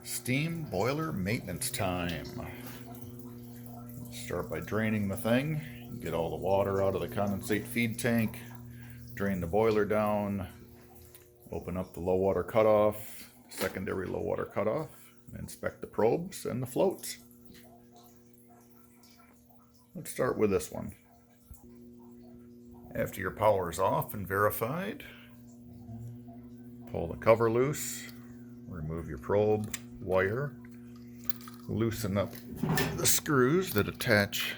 Steam boiler maintenance time. Start by draining the thing, get all the water out of the condensate feed tank, drain the boiler down, open up the low water cutoff, secondary low water cutoff, and inspect the probes and the floats. Let's start with this one. After your power is off and verified, pull the cover loose, remove your probe wire, loosen up the screws that attach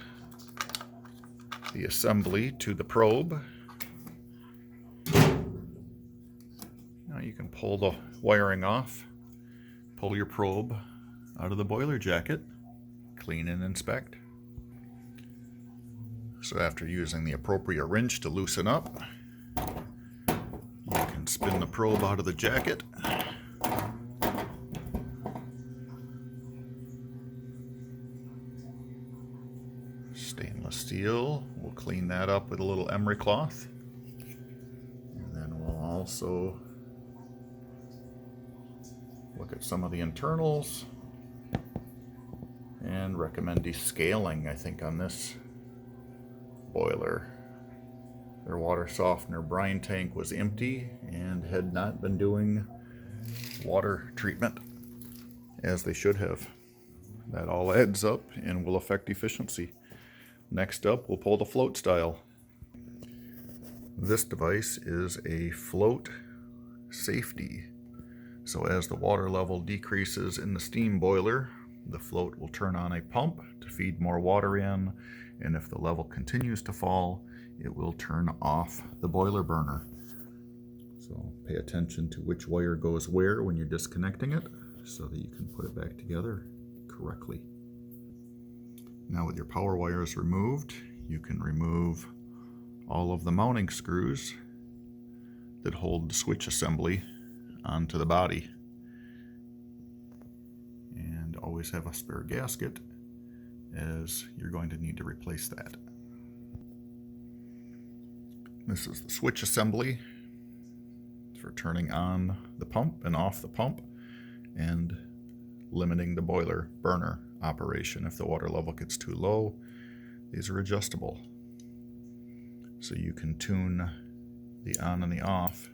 the assembly to the probe. Now you can pull the wiring off, pull your probe out of the boiler jacket, clean and inspect. So after using the appropriate wrench to loosen up, you can spin the probe out of the jacket. Stainless steel, we'll clean that up with a little emery cloth. And then we'll also look at some of the internals and recommend descaling, I think, on this boiler. Their water softener brine tank was empty and had not been doing water treatment as they should have. That all adds up and will affect efficiency. Next up, we'll pull the float style. This device is a float safety. So as the water level decreases in the steam boiler, the float will turn on a pump to feed more water in, and if the level continues to fall, it will turn off the boiler burner. So pay attention to which wire goes where when you're disconnecting it so that you can put it back together correctly. Now with your power wires removed, you can remove all of the mounting screws that hold the switch assembly onto the body. And always have a spare gasket, as you're going to need to replace that. This is the switch assembly for turning on the pump and off the pump and limiting the boiler burner operation if the water level gets too low. These are adjustable, so you can tune the on and the off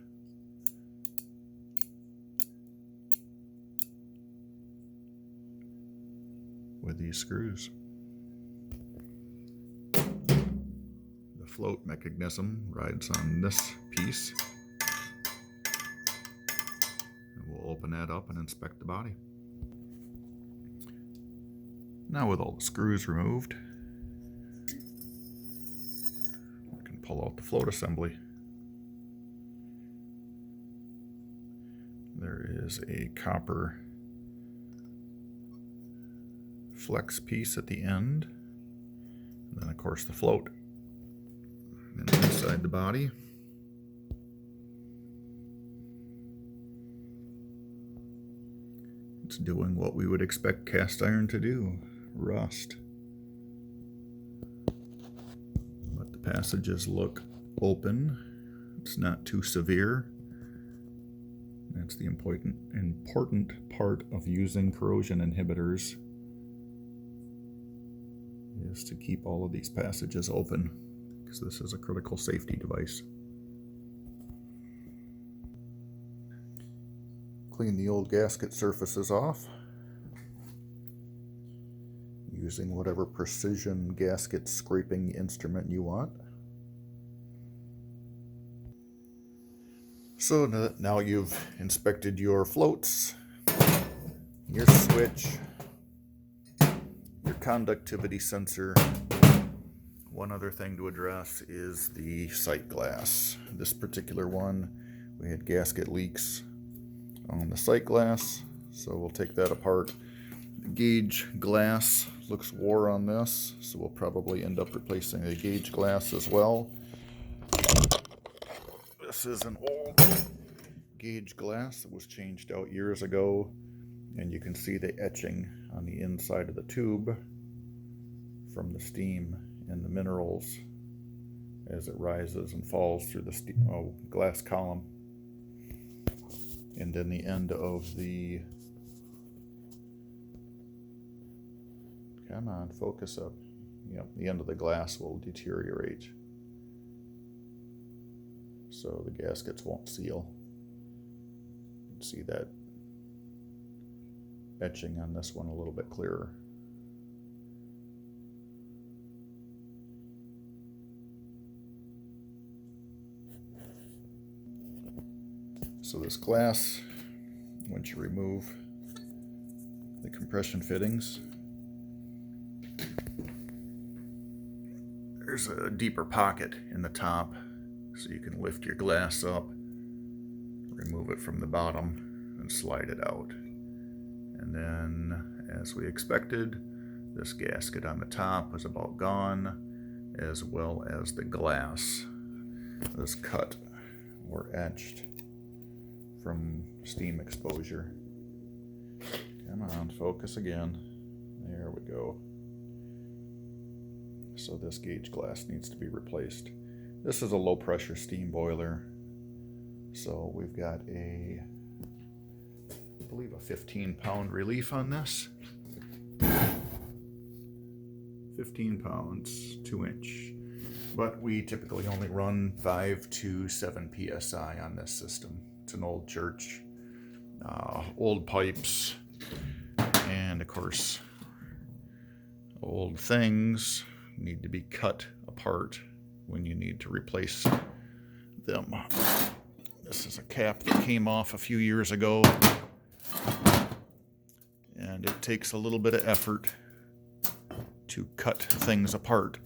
with these screws. The float mechanism rides on this piece, and we'll open that up and inspect the body. Now with all the screws removed, we can pull out the float assembly. There is a copper flex piece at the end, and then of course the float. And inside the body, it's doing what we would expect cast iron to do. Rust. But the passages look open. It's not too severe. That's the important part of using corrosion inhibitors, is to keep all of these passages open, because this is a critical safety device. Clean the old gasket surfaces off using whatever precision gasket scraping instrument you want. So now you've inspected your floats, your switch, your conductivity sensor. One other thing to address is the sight glass. This particular one, we had gasket leaks on the sight glass, so we'll take that apart. The gauge glass looks wore on this, so we'll probably end up replacing the gauge glass as well. This is an old gauge glass that was changed out years ago, and you can see the etching on the inside of the tube from the steam and the minerals as it rises and falls through the glass column. And then the end of the Come on, focus up. Yep, the end of the glass will deteriorate, so the gaskets won't seal. You can see that etching on this one a little bit clearer. So this glass, once you remove the compression fittings, there's a deeper pocket in the top, so you can lift your glass up, remove it from the bottom, and slide it out. And then, as we expected, this gasket on the top was about gone, as well as the glass was cut or etched from steam exposure. Come on, focus again. There we go. So this gauge glass needs to be replaced. This is a low pressure steam boiler. So we've got I believe a 15-pound relief on this. 15 pounds, 2-inch. But we typically only run 5 to 7 PSI on this system. It's an old church, old pipes, and of course, old things need to be cut apart when you need to replace them. This is a cap that came off a few years ago, and it takes a little bit of effort to cut things apart,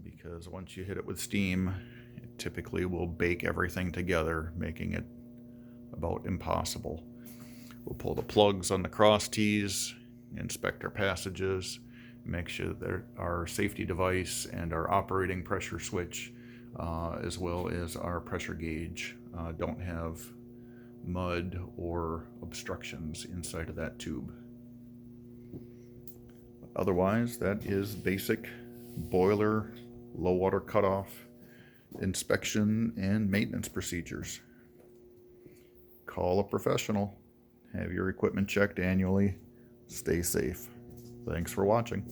because once you hit it with steam, it typically will bake everything together, making it about impossible. We'll pull the plugs on the cross tees, inspect our passages, make sure that our safety device and our operating pressure switch, as well as our pressure gauge, don't have mud or obstructions inside of that tube. Otherwise, that is basic boiler, low water cutoff, inspection, and maintenance procedures. Call a professional. Have your equipment checked annually. Stay safe. Thanks for watching.